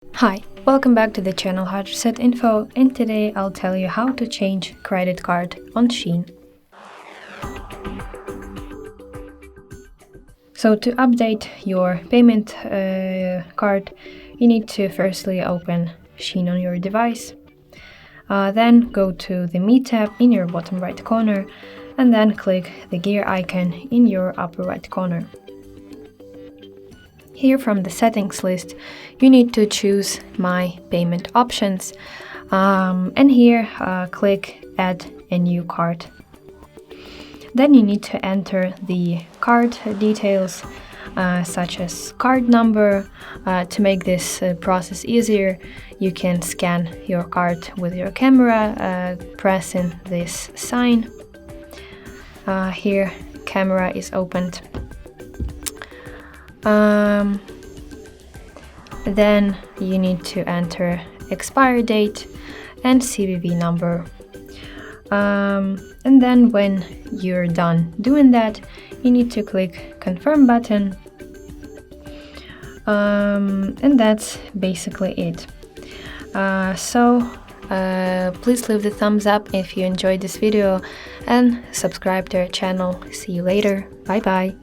Hi, welcome back to the channel HardReset.Info, and today I'll tell you how to change credit card on Shein. So to update your payment card, you need to firstly open Shein on your device, then go to the Me tab in your bottom right corner, and then click the gear icon in your upper right corner. Here from the settings list, you need to choose My Payment Options, and here click Add a New Card. Then you need to enter the card details, such as card number. To make this process easier, you can scan your card with your camera, pressing this sign. Here, camera is opened. Then you need to enter expire date and CVV number. And then when you're done doing that, you need to click confirm button. And that's basically it. Please leave the thumbs up if you enjoyed this video and subscribe to our channel. See you later. Bye bye.